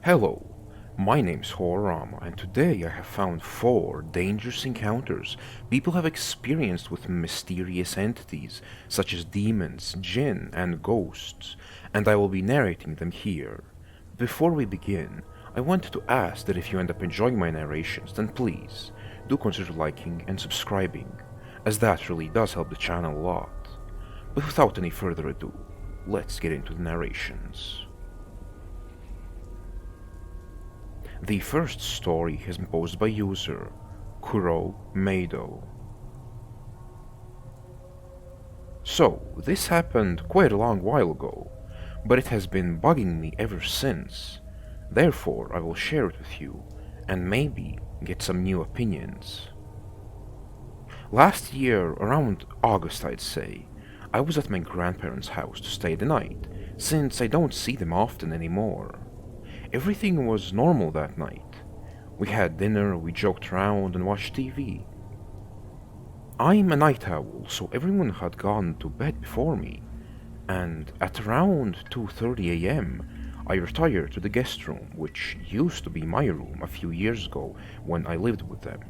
Hello, my name's Horrorama, and today I have found 4 dangerous encounters people have experienced with mysterious entities such as demons, jinn, and ghosts, and I will be narrating them here. Before we begin, I wanted to ask that if you end up enjoying my narrations, then please do consider liking and subscribing, as that really does help the channel a lot. But without any further ado, let's get into the narrations. The first story has been posed by user Kuro Mado. So, this happened quite a long while ago, but it has been bugging me ever since. Therefore, I will share it with you, and maybe get some new opinions. Last year, around August I'd say, I was at my grandparents' house to stay the night, since I don't see them often anymore. Everything was normal that night. We had dinner, we joked around and watched TV. I'm a night owl, so everyone had gone to bed before me, and at around 2:30 a.m. I retired to the guest room, which used to be my room a few years ago when I lived with them.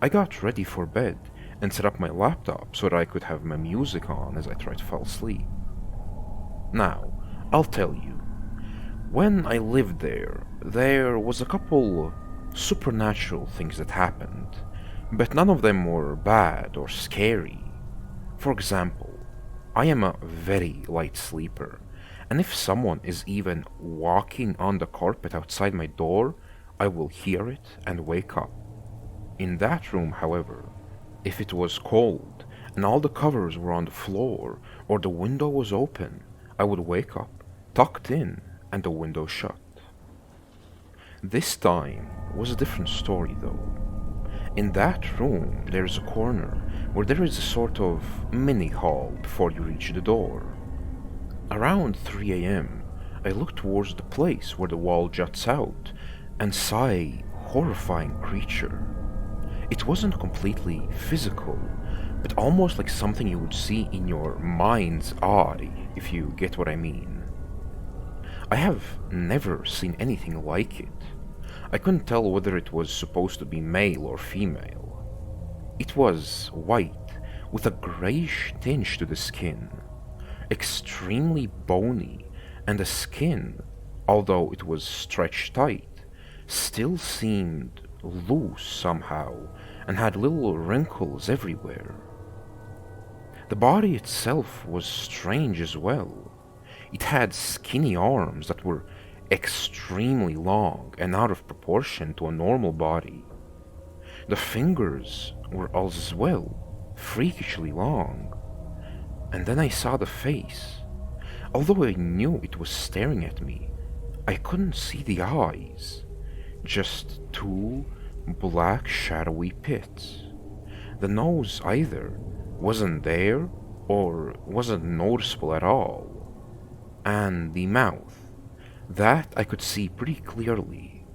I got ready for bed and set up my laptop so that I could have my music on as I tried to fall asleep. Now, I'll tell you, when I lived there was a couple supernatural things that happened, but none of them were bad or scary. For example, I am a very light sleeper, and if someone is even walking on the carpet outside my door, I will hear it and wake up. In that room, however, if it was cold and all the covers were on the floor or the window was open, I would wake up, tucked in, and the window shut. This time was a different story though. In that room there is a corner where there is a sort of mini hall before you reach the door. Around 3 a.m. I looked towards the place where the wall juts out and saw a horrifying creature. It wasn't completely physical, but almost like something you would see in your mind's eye, if you get what I mean. I have never seen anything like it. I couldn't tell whether it was supposed to be male or female. It was white, with a greyish tinge to the skin, extremely bony, and the skin, although it was stretched tight, still seemed loose somehow and had little wrinkles everywhere. The body itself was strange as well. It had skinny arms that were extremely long and out of proportion to a normal body. The fingers were as well freakishly long. And then I saw the face. Although I knew it was staring at me, I couldn't see the eyes. Just 2 black shadowy pits. The nose either wasn't there or wasn't noticeable at all. And the mouth, that I could see pretty clearly.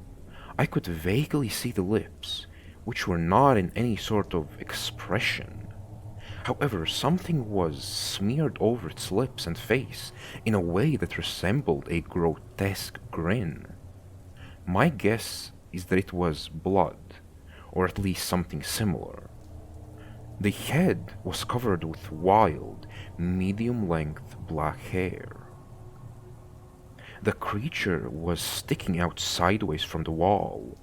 I could vaguely see the lips, which were not in any sort of expression. However, something was smeared over its lips and face in a way that resembled a grotesque grin. My guess is that it was blood, or at least something similar. The head was covered with wild, medium-length black hair. The creature was sticking out sideways from the wall,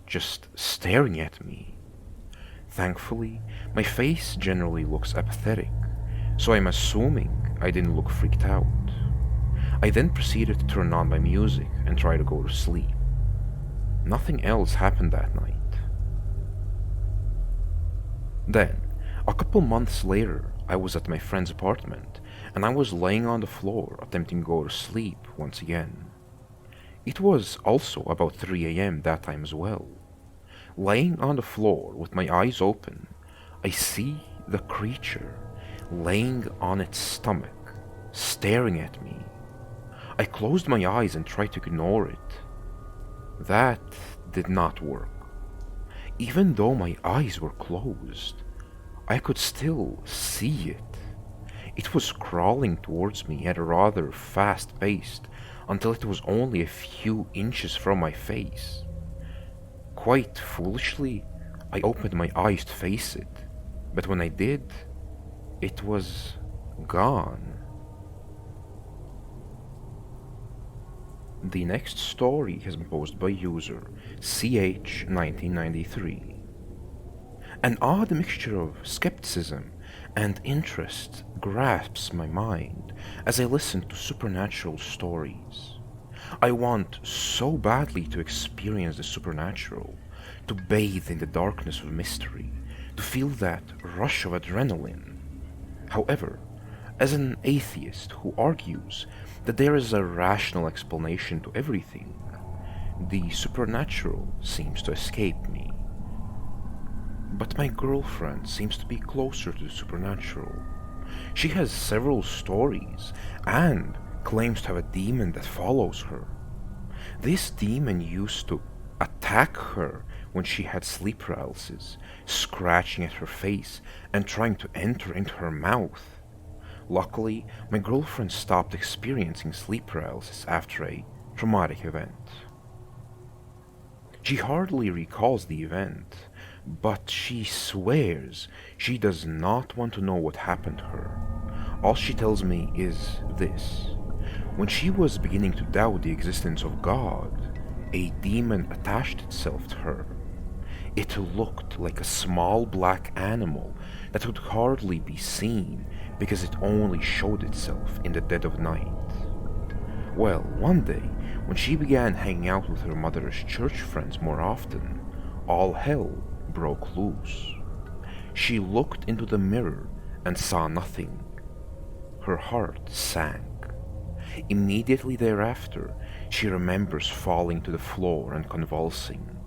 just staring at me. Thankfully, my face generally looks apathetic, so I'm assuming I didn't look freaked out. I then proceeded to turn on my music and try to go to sleep. Nothing else happened that night. Then, a couple months later, I was at my friend's apartment, and I was laying on the floor attempting to go to sleep once again. It was also about 3 a.m. that time as well. Laying on the floor with my eyes open, I see the creature laying on its stomach, staring at me. I closed my eyes and tried to ignore it. That did not work. Even though my eyes were closed, I could still see it. It was crawling towards me at a rather fast pace, until it was only a few inches from my face. Quite foolishly, I opened my eyes to face it, but when I did, it was gone. The next story has been posted by user CH1993. An odd mixture of skepticism and interest grasps my mind as I listen to supernatural stories. I want so badly to experience the supernatural, to bathe in the darkness of mystery, to feel that rush of adrenaline. However, as an atheist who argues that there is a rational explanation to everything, the supernatural seems to escape me. But my girlfriend seems to be closer to the supernatural. She has several stories and claims to have a demon that follows her. This demon used to attack her when she had sleep paralysis, scratching at her face and trying to enter into her mouth. Luckily, my girlfriend stopped experiencing sleep paralysis after a traumatic event. She hardly recalls the event, but she swears she does not want to know what happened to her. All she tells me is this. When she was beginning to doubt the existence of God, a demon attached itself to her. It looked like a small black animal that could hardly be seen because it only showed itself in the dead of night. Well, one day, when she began hanging out with her mother's church friends more often, all hell broke loose. She looked into the mirror and saw nothing. Her heart sank. Immediately thereafter, she remembers falling to the floor and convulsing.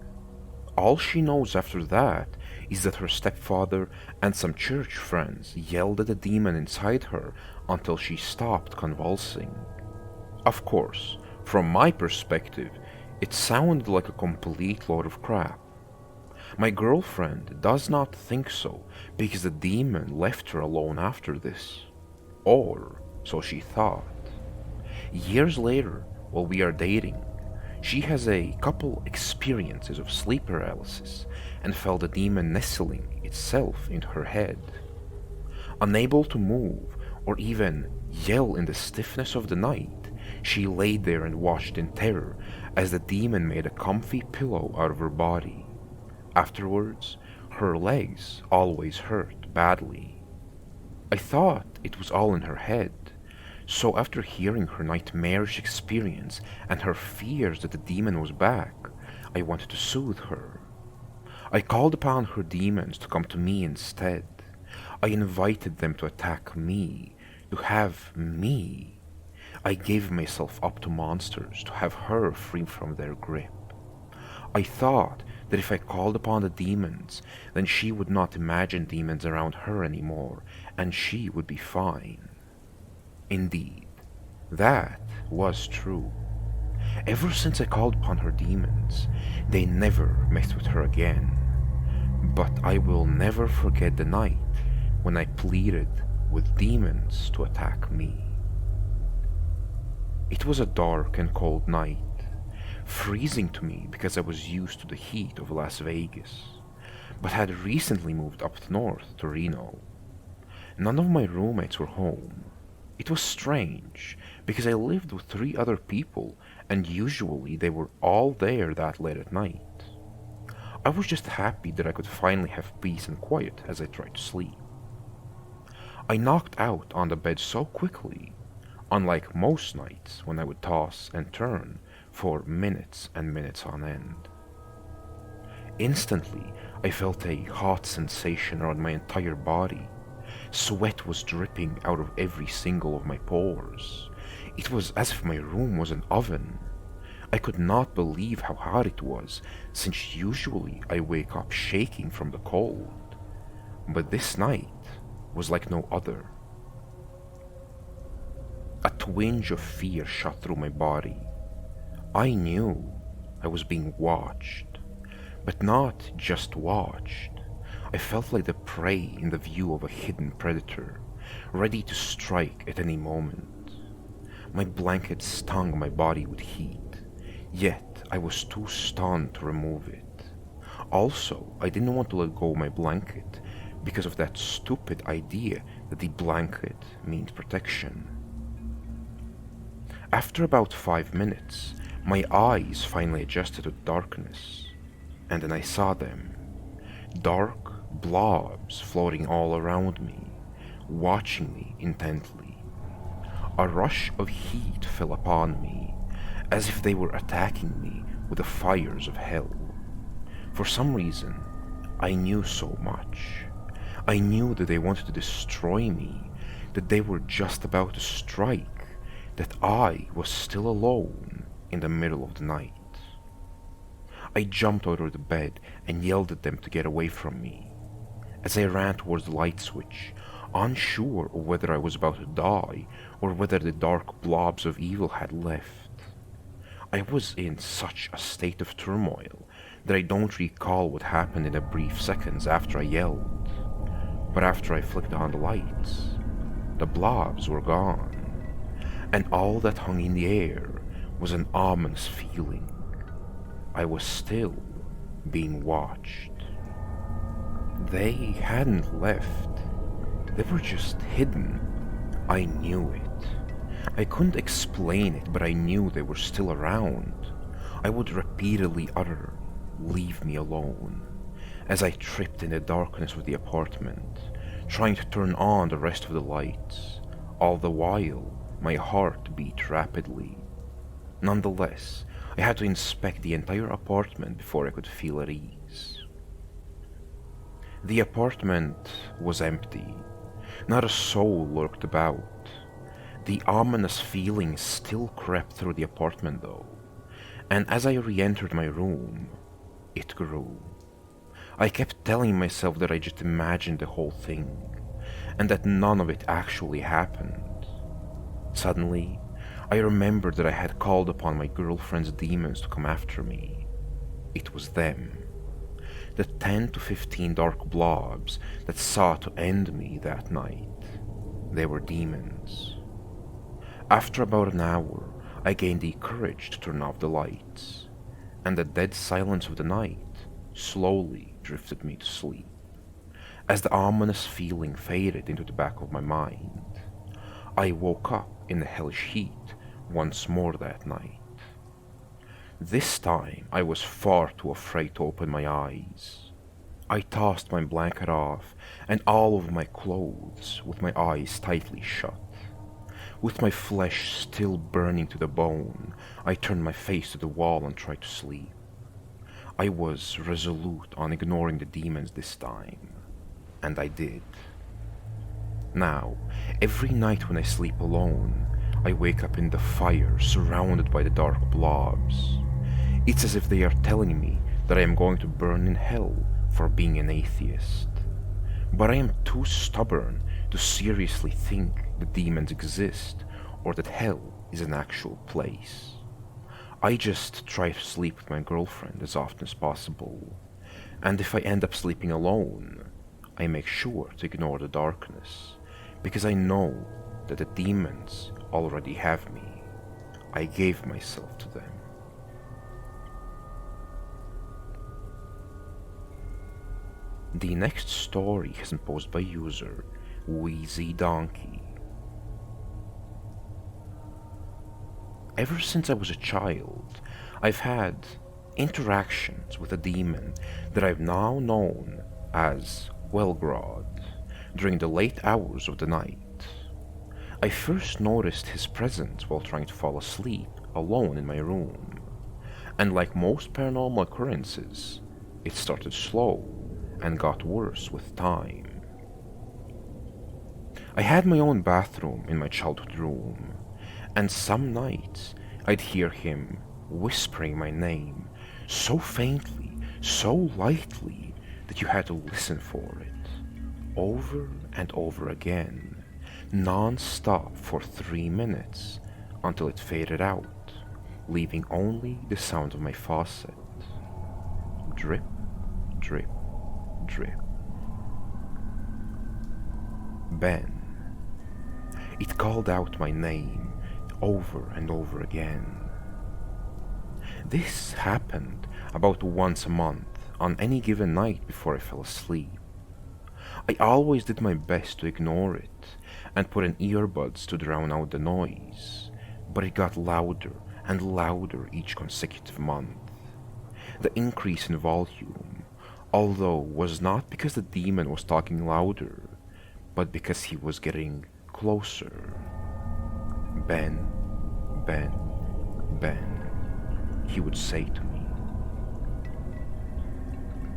All she knows after that is that her stepfather and some church friends yelled at the demon inside her until she stopped convulsing. Of course, from my perspective, it sounded like a complete load of crap. My girlfriend does not think so because the demon left her alone after this. Or so she thought. Years later, while we are dating, she has a couple experiences of sleep paralysis and felt the demon nestling itself into her head. Unable to move or even yell in the stiffness of the night, she lay there and watched in terror as the demon made a comfy pillow out of her body. Afterwards, her legs always hurt badly. I thought it was all in her head, so after hearing her nightmarish experience and her fears that the demon was back, I wanted to soothe her. I called upon her demons to come to me instead. I invited them to attack me, to have me. I gave myself up to monsters to have her free from their grip. I thought that if I called upon the demons, then she would not imagine demons around her anymore, and she would be fine. Indeed, that was true. Ever since I called upon her demons, they never messed with her again. But I will never forget the night when I pleaded with demons to attack me. It was a dark and cold night, freezing to me because I was used to the heat of Las Vegas, but had recently moved up north to Reno. None of my roommates were home. It was strange, because I lived with 3 other people, and usually they were all there that late at night. I was just happy that I could finally have peace and quiet as I tried to sleep. I knocked out on the bed so quickly, unlike most nights when I would toss and turn for minutes and minutes on end. Instantly, I felt a hot sensation around my entire body. Sweat was dripping out of every single of my pores. It was as if my room was an oven. I could not believe how hot it was, since usually I wake up shaking from the cold. But this night was like no other. A twinge of fear shot through my body. I knew I was being watched, but not just watched. I felt like the prey in the view of a hidden predator, ready to strike at any moment. My blanket stung my body with heat, yet I was too stunned to remove it. Also, I didn't want to let go of my blanket because of that stupid idea that the blanket means protection. After about 5 minutes, my eyes finally adjusted to darkness, and then I saw them. Dark blobs floating all around me, watching me intently. A rush of heat fell upon me, as if they were attacking me with the fires of hell. For some reason, I knew so much. I knew that they wanted to destroy me, that they were just about to strike, that I was still alone in the middle of the night. I jumped out of the bed and yelled at them to get away from me. As I ran towards the light switch, unsure of whether I was about to die or whether the dark blobs of evil had left. I was in such a state of turmoil that I don't recall what happened in the brief seconds after I yelled. But after I flicked on the lights, the blobs were gone, and all that hung in the air was an ominous feeling. I was still being watched. They hadn't left. They were just hidden. I knew it. I couldn't explain it, but I knew they were still around. I would repeatedly utter, "Leave me alone," as I tripped in the darkness of the apartment, trying to turn on the rest of the lights. All the while, my heart beat rapidly. Nonetheless, I had to inspect the entire apartment before I could feel at ease. The apartment was empty. Not a soul lurked about. The ominous feeling still crept through the apartment though, and as I re-entered my room, it grew. I kept telling myself that I just imagined the whole thing, and that none of it actually happened. Suddenly, I remembered that I had called upon my girlfriend's demons to come after me. It was them. The 10 to 15 dark blobs that sought to end me that night. They were demons. After about an hour, I gained the courage to turn off the lights, and the dead silence of the night slowly drifted me to sleep. As the ominous feeling faded into the back of my mind, I woke up in the hellish heat once more that night. This time I was far too afraid to open my eyes. I tossed my blanket off and all of my clothes with my eyes tightly shut. With my flesh still burning to the bone, I turned my face to the wall and tried to sleep. I was resolute on ignoring the demons this time, and I did. Now, every night when I sleep alone, I wake up in the fire surrounded by the dark blobs. It's as if they are telling me that I am going to burn in hell for being an atheist. But I am too stubborn to seriously think that demons exist or that hell is an actual place. I just try to sleep with my girlfriend as often as possible, and if I end up sleeping alone, I make sure to ignore the darkness, because I know that the demons already have me. I gave myself to them. The next story has been posted by user Wheezy Donkey. Ever since I was a child, I've had interactions with a demon that I've now known as Welgrod during the late hours of the night. I first noticed his presence while trying to fall asleep alone in my room, and like most paranormal occurrences, it started slow and got worse with time. I had my own bathroom in my childhood room, and some nights I'd hear him whispering my name so faintly, so lightly, that you had to listen for it, over and over again, non-stop for 3 minutes, until it faded out, leaving only the sound of my faucet. Drip, drip, drip. Ben. It called out my name over and over again. This happened about once a month on any given night before I fell asleep. I always did my best to ignore it and put in earbuds to drown out the noise, but it got louder and louder each consecutive month. The increase in volume, although, was not because the demon was talking louder, but because he was getting closer. Ben, Ben, Ben, he would say to me.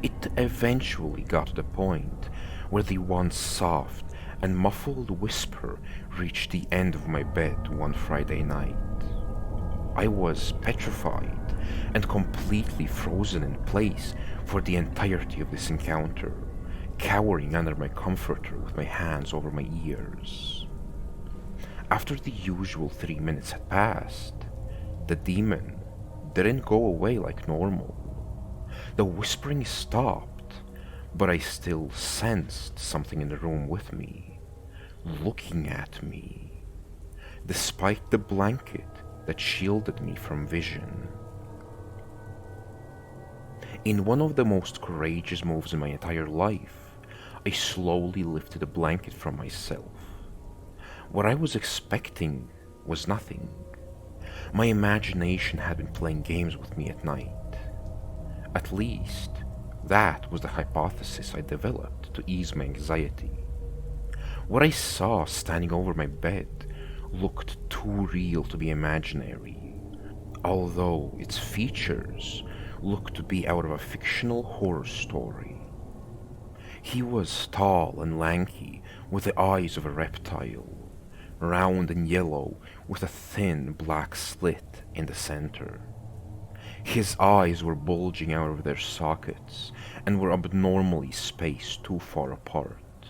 It eventually got to the point where the once soft and muffled whisper reached the end of my bed one Friday night. I was petrified and completely frozen in place for the entirety of this encounter, cowering under my comforter with my hands over my ears. After the usual 3 minutes had passed, the demon didn't go away like normal. The whispering stopped, but I still sensed something in the room with me, looking at me, despite the blanket that shielded me from vision. In one of the most courageous moves in my entire life, I slowly lifted the blanket from myself. What I was expecting was nothing. My imagination had been playing games with me at night. At least, that was the hypothesis I developed to ease my anxiety. What I saw standing over my bed looked too real to be imaginary, although its features looked to be out of a fictional horror story. He was tall and lanky, with the eyes of a reptile, round and yellow, with a thin black slit in the center. His eyes were bulging out of their sockets and were abnormally spaced too far apart.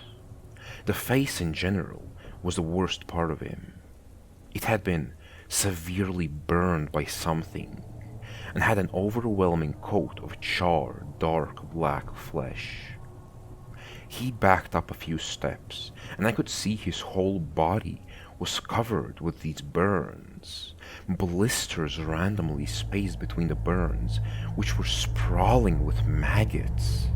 The face in general was the worst part of him. It had been severely burned by something and had an overwhelming coat of charred, dark black flesh. He backed up a few steps, and I could see his whole body was covered with these burns, blisters randomly spaced between the burns, which were sprawling with maggots.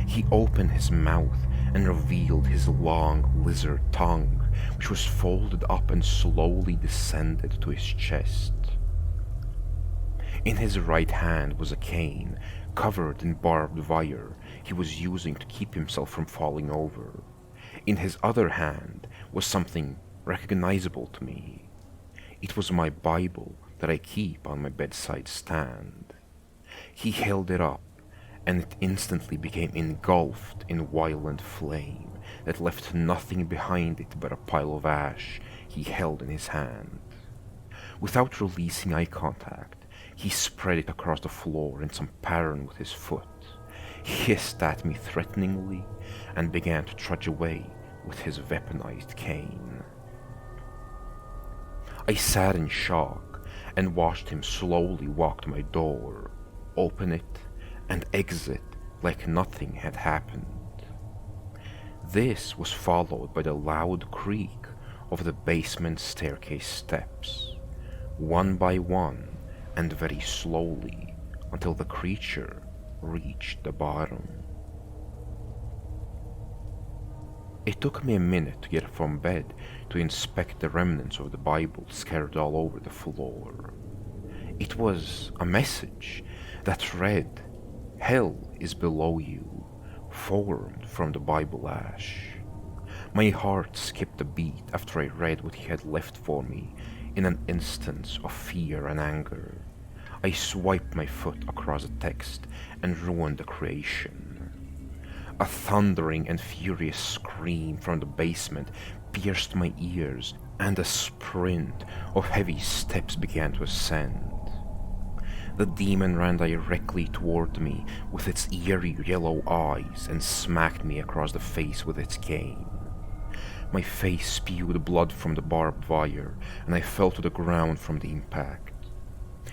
He opened his mouth and revealed his long lizard tongue, which was folded up and slowly descended to his chest. In his right hand was a cane, covered in barbed wire he was using to keep himself from falling over. In his other hand was something recognizable to me. It was my Bible that I keep on my bedside stand. He held it up, and it instantly became engulfed in violent flame that left nothing behind it but a pile of ash he held in his hand. Without releasing eye contact, he spread it across the floor in some pattern with his foot, hissed at me threateningly, and began to trudge away with his weaponized cane. I sat in shock and watched him slowly walk to my door, open it, and exit like nothing had happened. This was followed by the loud creak of the basement staircase steps, one by one and very slowly until the creature reached the bottom. It took me a minute to get up from bed to inspect the remnants of the Bible scattered all over the floor. It was a message that read, "Hell is below you," formed from the Bible ash. My heart skipped a beat after I read what he had left for me in an instance of fear and anger. I swiped my foot across the text and ruined the creation. A thundering and furious scream from the basement pierced my ears, and a sprint of heavy steps began to ascend. The demon ran directly toward me with its eerie yellow eyes and smacked me across the face with its cane. My face spewed blood from the barbed wire, and I fell to the ground from the impact.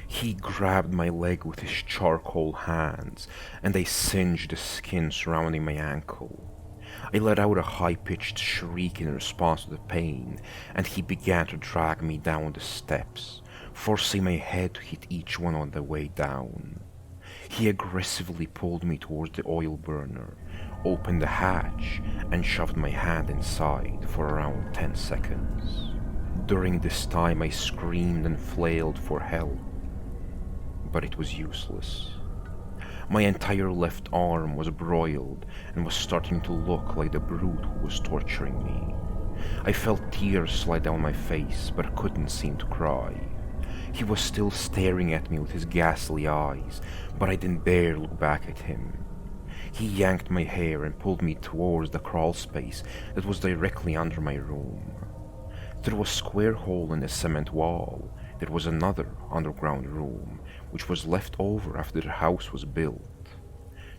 He grabbed my leg with his charcoal hands, and they singed the skin surrounding my ankle. I let out a high-pitched shriek in response to the pain, and he began to drag me down the steps, forcing my head to hit each one on the way down. He aggressively pulled me towards the oil burner, opened the hatch, and shoved my hand inside for around 10 seconds. During this time I screamed and flailed for help, but it was useless. My entire left arm was broiled and was starting to look like the brute who was torturing me. I felt tears slide down my face, but couldn't seem to cry. He was still staring at me with his ghastly eyes, but I didn't dare look back at him. He yanked my hair and pulled me towards the crawl space that was directly under my room. Through a square hole in the cement wall, there was another underground room, which was left over after the house was built.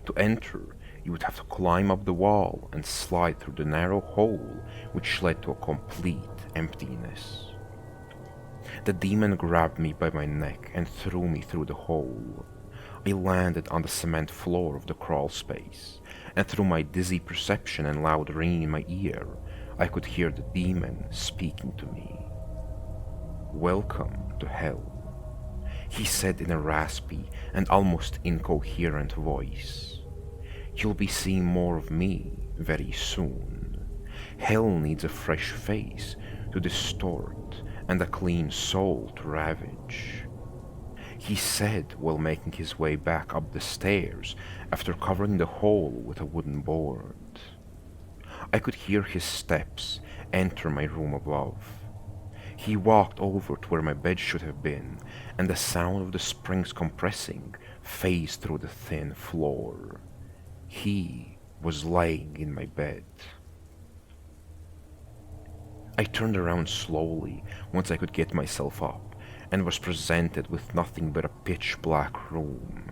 To enter, you would have to climb up the wall and slide through the narrow hole, which led to a complete emptiness. The demon grabbed me by my neck and threw me through the hole. I landed on the cement floor of the crawl space, and through my dizzy perception and loud ringing in my ear, I could hear the demon speaking to me. "Welcome to hell," he said in a raspy and almost incoherent voice. "You'll be seeing more of me very soon. Hell needs a fresh face to distort and a clean soul to ravage," he said while making his way back up the stairs after covering the hole with a wooden board. I could hear his steps enter my room above. He walked over to where my bed should have been, and the sound of the springs compressing phased through the thin floor. He was lying in my bed. I turned around slowly once I could get myself up, and was presented with nothing but a pitch-black room.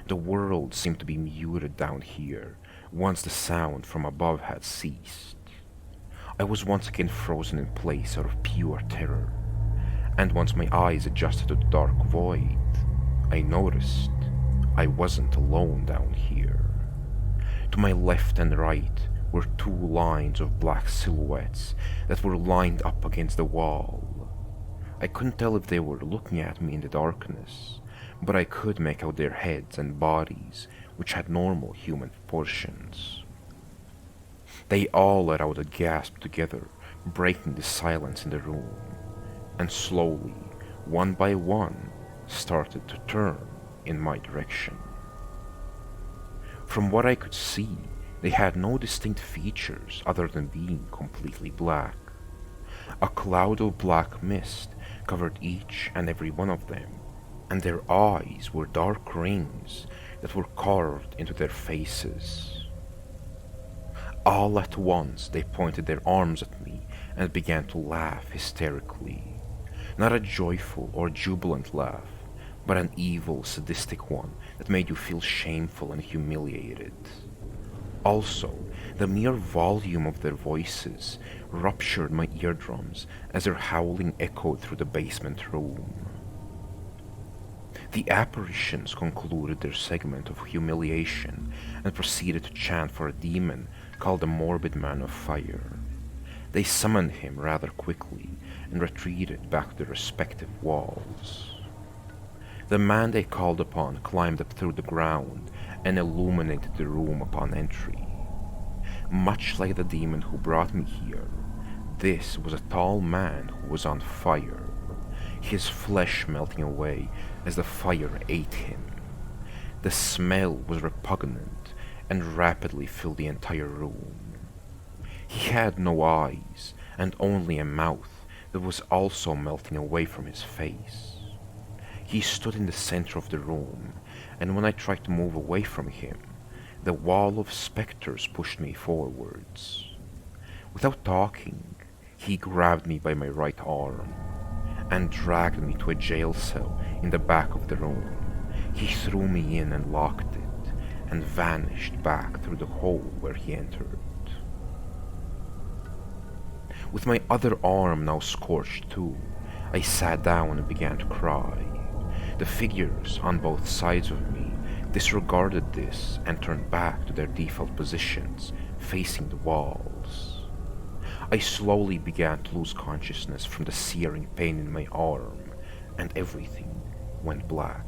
The world seemed to be muted down here once the sound from above had ceased. I was once again frozen in place out of pure terror, and once my eyes adjusted to the dark void, I noticed I wasn't alone down here. To my left and right were two lines of black silhouettes that were lined up against the wall. I couldn't tell if they were looking at me in the darkness, but I could make out their heads and bodies, which had normal human proportions. They all let out a gasp together, breaking the silence in the room, and slowly, one by one, started to turn in my direction. From what I could see, they had no distinct features other than being completely black. A cloud of black mist covered each and every one of them, and their eyes were dark rings that were carved into their faces. All at once they pointed their arms at me and began to laugh hysterically. Not a joyful or jubilant laugh, but an evil, sadistic one that made you feel shameful and humiliated. Also, the mere volume of their voices ruptured my eardrums as their howling echoed through the basement room. The apparitions concluded their segment of humiliation and proceeded to chant for a demon called the Morbid Man of Fire. They summoned him rather quickly and retreated back to their respective walls. The man they called upon climbed up through the ground and illuminated the room upon entry. Much like the demon who brought me here, this was a tall man who was on fire, his flesh melting away as the fire ate him. The smell was repugnant and rapidly filled the entire room. He had no eyes and only a mouth that was also melting away from his face. He stood in the center of the room, and when I tried to move away from him, the wall of specters pushed me forwards. Without talking, he grabbed me by my right arm and dragged me to a jail cell in the back of the room. He threw me in and locked it, and vanished back through the hole where he entered. With my other arm now scorched too, I sat down and began to cry. The figures on both sides of me disregarded this and turned back to their default positions, facing the walls. I slowly began to lose consciousness from the searing pain in my arm, and everything went black.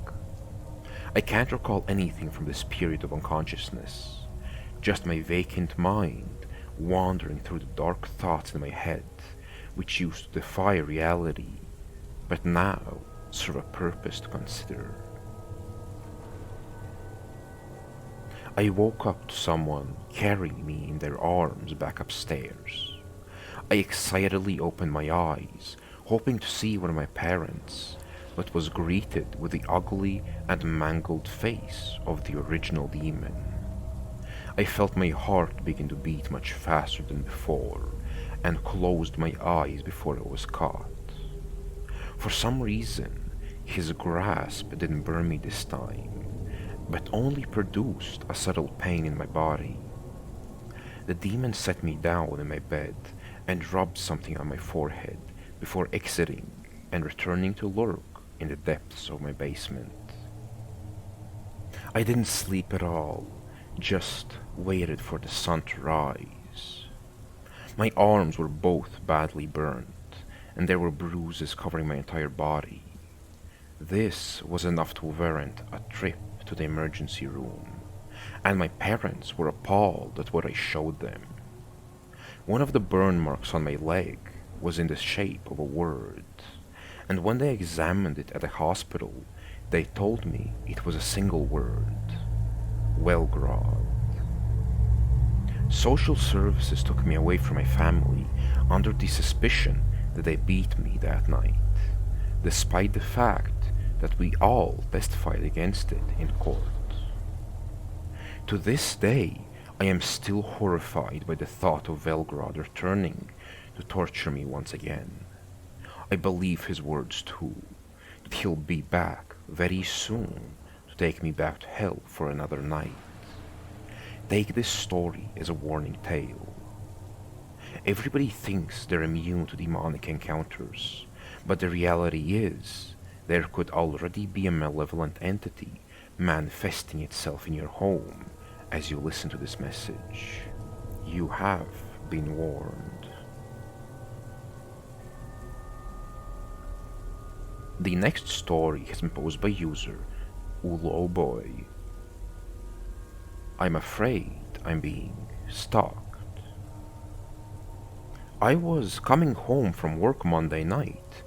I can't recall anything from this period of unconsciousness, just my vacant mind wandering through the dark thoughts in my head, which used to defy reality, but now serve a purpose to consider. I woke up to someone carrying me in their arms back upstairs. I excitedly opened my eyes, hoping to see one of my parents, but was greeted with the ugly and mangled face of the original demon. I felt my heart begin to beat much faster than before, and closed my eyes before I was caught. For some reason, his grasp didn't burn me this time, but only produced a subtle pain in my body. The demon set me down in my bed and rubbed something on my forehead before exiting and returning to lurk in the depths of my basement. I didn't sleep at all, just waited for the sun to rise. My arms were both badly burnt, and there were bruises covering my entire body. This was enough to warrant a trip to the emergency room, and my parents were appalled at what I showed them. One of the burn marks on my leg was in the shape of a word, and when they examined it at the hospital, they told me it was a single word: Welgrod. Social services took me away from my family under the suspicion that they beat me that night, despite the fact that we all testified against it in court. To this day, I am still horrified by the thought of Velgrod returning to torture me once again. I believe his words too, that he'll be back very soon to take me back to hell for another night. Take this story as a warning tale. Everybody thinks they're immune to demonic encounters, but the reality is there could already be a malevolent entity manifesting itself in your home as you listen to this message. You have been warned. The next story has been posed by user Uloboy. I'm afraid I'm being stalked. I was coming home from work Monday night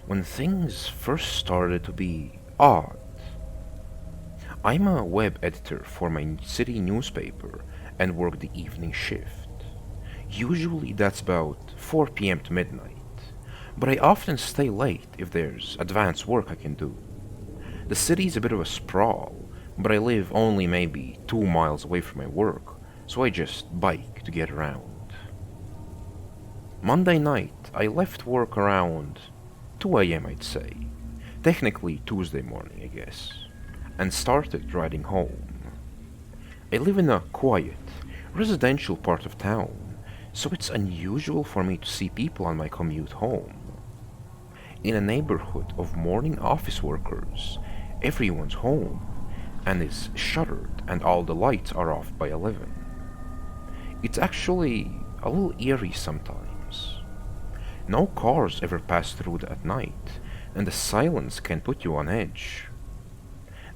when things first started to be odd. I'm a web editor for my city newspaper and work the evening shift. Usually that's about 4 p.m. to midnight, but I often stay late if there's advanced work I can do. The city's a bit of a sprawl, but I live only maybe 2 miles away from my work, so I just bike to get around. Monday night, I left work around 2 a.m. I'd say, technically Tuesday morning I guess, and started riding home. I live in a quiet, residential part of town, so it's unusual for me to see people on my commute home. In a neighborhood of morning office workers, everyone's home and is shuttered and all the lights are off by 11. It's actually a little eerie sometimes. No cars ever pass through at night, and the silence can put you on edge.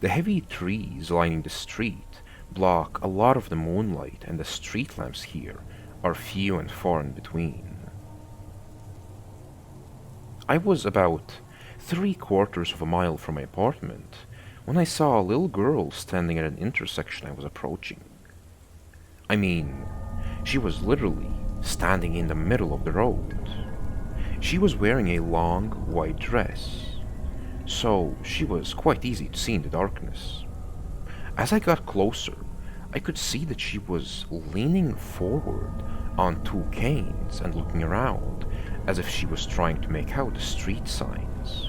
The heavy trees lining the street block a lot of the moonlight, and the street lamps here are few and far in between. I was about 3/4 of a mile from my apartment when I saw a little girl standing at an intersection I was approaching. I mean, she was literally standing in the middle of the road. She was wearing a long white dress, so she was quite easy to see in the darkness. As I got closer, I could see that she was leaning forward on 2 canes and looking around as if she was trying to make out the street signs.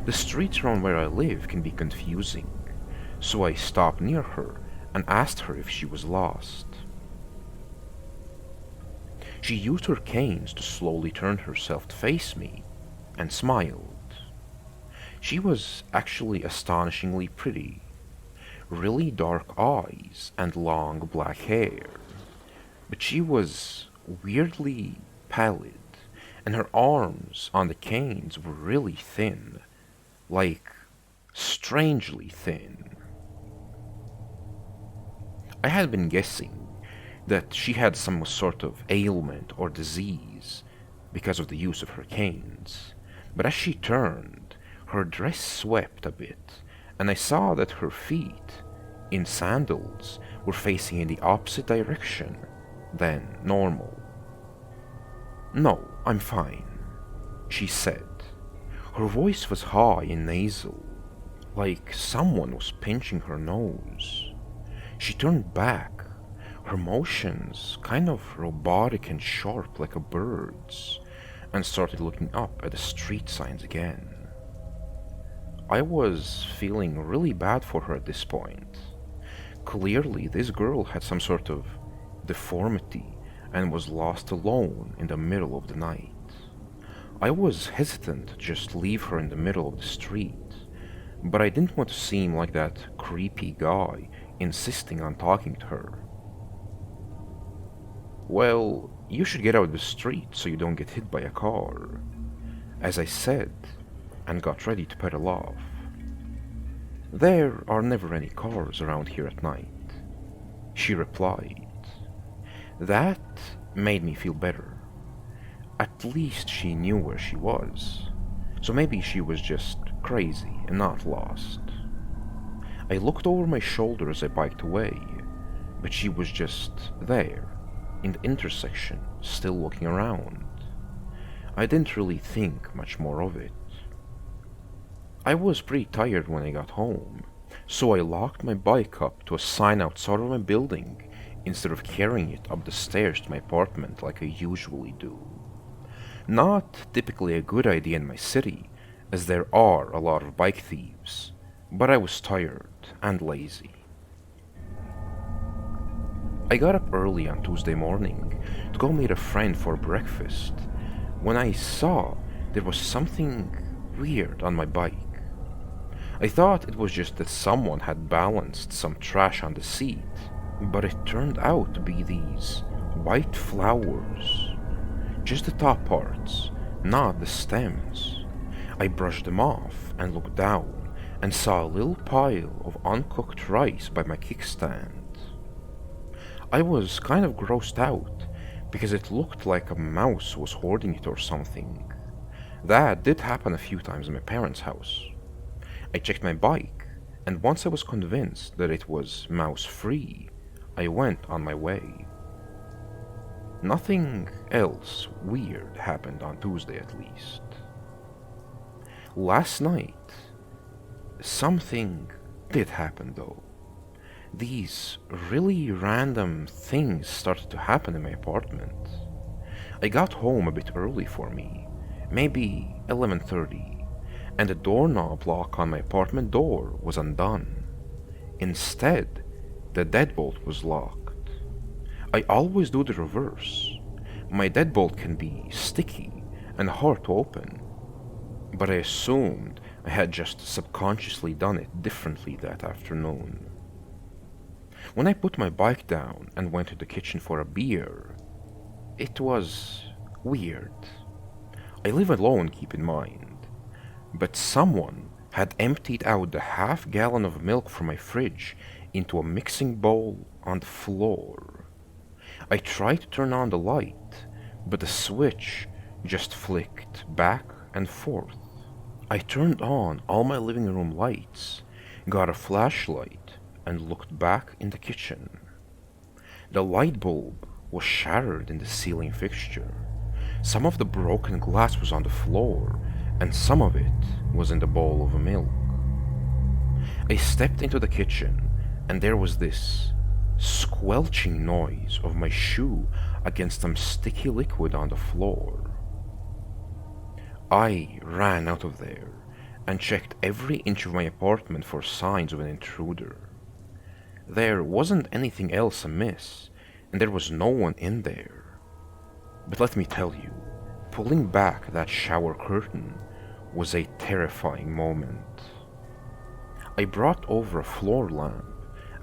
The streets around where I live can be confusing, so I stopped near her and asked her if she was lost. She used her canes to slowly turn herself to face me and smiled. She was actually astonishingly pretty. Really dark eyes and long black hair. but she was weirdly pallid, and her arms on the canes were really thin, like strangely thin. I had been guessing that she had some sort of ailment or disease because of the use of her canes, but as she turned, her dress swept a bit, and I saw that her feet, in sandals, were facing in the opposite direction than normal. "No, I'm fine," she said. Her voice was high and nasal, like someone was pinching her nose. She turned back, her motions kind of robotic and sharp like a bird's, and started looking up at the street signs again. I was feeling really bad for her at this point. Clearly, this girl had some sort of deformity and was lost alone in the middle of the night. I was hesitant to just leave her in the middle of the street, but I didn't want to seem like that creepy guy insisting on talking to her. "Well, you should get out of the street so you don't get hit by a car," as I said, and got ready to pedal off. "There are never any cars around here at night," she replied. That made me feel better. At least she knew where she was, so maybe she was just crazy and not lost. I looked over my shoulder as I biked away, but she was just there, in the intersection, still looking around. I didn't really think much more of it. I was pretty tired when I got home, so I locked my bike up to a sign outside of my building instead of carrying it up the stairs to my apartment like I usually do. Not typically a good idea in my city, as there are a lot of bike thieves, but I was tired and lazy. I got up early on Tuesday morning to go meet a friend for breakfast when I saw there was something weird on my bike. I thought it was just that someone had balanced some trash on the seat, but it turned out to be these white flowers. Just the top parts, not the stems. I brushed them off and looked down and saw a little pile of uncooked rice by my kickstand. I was kind of grossed out because it looked like a mouse was hoarding it or something. That did happen a few times in my parents' house. I checked my bike, and once I was convinced that it was mouse-free, I went on my way. Nothing else weird happened on Tuesday at least. Last night, something did happen though. These really random things started to happen in my apartment. I got home a bit early for me, maybe 11:30, and the doorknob lock on my apartment door was undone. Instead, the deadbolt was locked. I always do the reverse. My deadbolt can be sticky and hard to open, but I assumed I had just subconsciously done it differently that afternoon. When I put my bike down and went to the kitchen for a beer, it was weird. I live alone, keep in mind, but someone had emptied out the half-gallon of milk from my fridge into a mixing bowl on the floor. I tried to turn on the light, but the switch just flicked back and forth. I turned on all my living room lights, got a flashlight, and looked back in the kitchen. The light bulb was shattered in the ceiling fixture. Some of the broken glass was on the floor, and some of it was in the bowl of milk. I stepped into the kitchen, and there was this squelching noise of my shoe against some sticky liquid on the floor. I ran out of there and checked every inch of my apartment for signs of an intruder. There wasn't anything else amiss, and there was no one in there. But let me tell you, pulling back that shower curtain was a terrifying moment. I brought over a floor lamp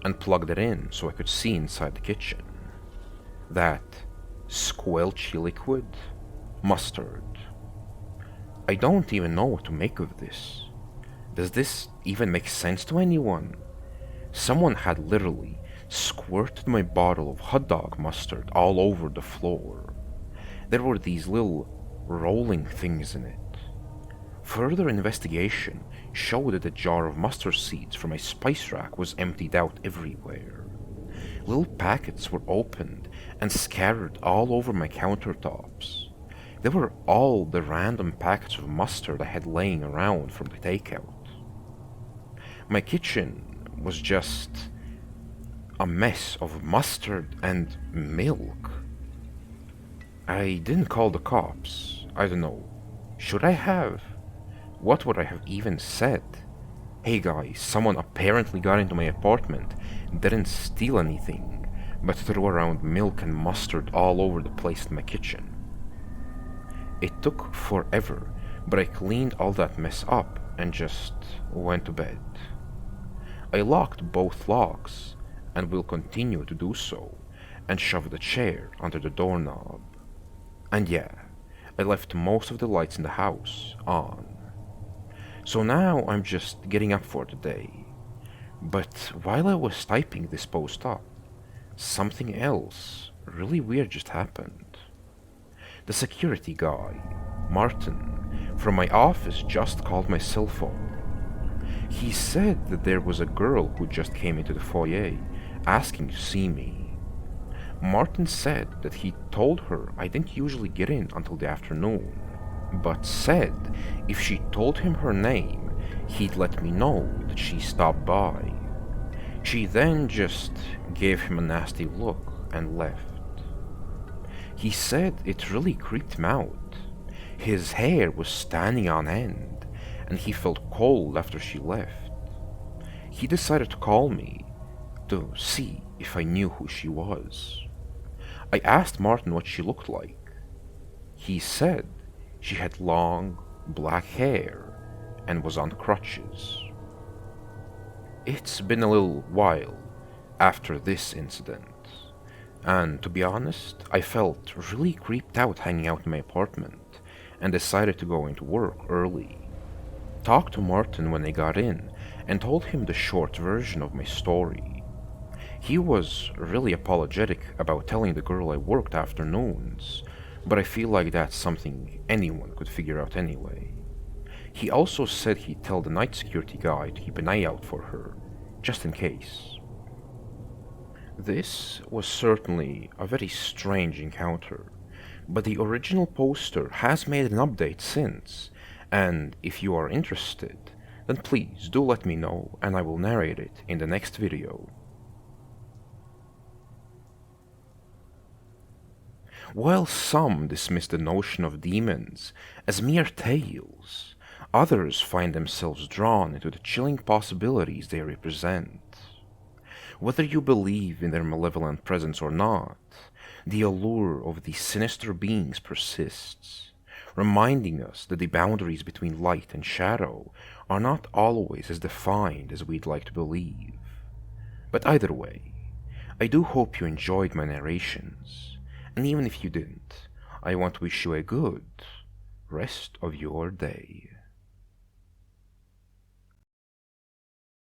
and plugged it in so I could see inside the kitchen. That squelchy liquid? Mustard. I don't even know what to make of this. Does this even make sense to anyone? Someone had literally squirted my bottle of hot dog mustard all over the floor. There were these little rolling things in it. Further investigation showed that the jar of mustard seeds from my spice rack was emptied out everywhere. Little packets were opened and scattered all over my countertops. They were all the random packets of mustard I had laying around from the takeout. My kitchen was just a mess of mustard and milk. I didn't call the cops. I don't know. Should I have? What would I have even said? Hey guys, someone apparently got into my apartment, didn't steal anything, but threw around milk and mustard all over the place in my kitchen. It took forever, but I cleaned all that mess up and just went to bed. I locked both locks, and will continue to do so, and shoved the chair under the doorknob. And yeah, I left most of the lights in the house on. So now I'm just getting up for the day. But while I was typing this post up, something else really weird just happened. The security guy, Martin, from my office just called my cell phone. He said that there was a girl who just came into the foyer asking to see me. Martin said that he told her I didn't usually get in until the afternoon, but said if she told him her name, he'd let me know that she stopped by. She then just gave him a nasty look and left. He said it really creeped him out. His hair was standing on end, and he felt cold after she left. He decided to call me to see if I knew who she was. I asked Martin what she looked like. He said she had long, black hair and was on crutches. It's been a little while after this incident, and to be honest, I felt really creeped out hanging out in my apartment and decided to go into work early. Talked to Martin when I got in and told him the short version of my story. He was really apologetic about telling the girl I worked afternoons, but I feel like that's something anyone could figure out anyway. He also said he'd tell the night security guy to keep an eye out for her, just in case. This was certainly a very strange encounter, but the original poster has made an update since, and if you are interested, then please do let me know and I will narrate it in the next video. While some dismiss the notion of demons as mere tales, others find themselves drawn into the chilling possibilities they represent. Whether you believe in their malevolent presence or not, the allure of these sinister beings persists, reminding us that the boundaries between light and shadow are not always as defined as we'd like to believe. But either way, I do hope you enjoyed my narrations, and even if you didn't, I want to wish you a good rest of your day.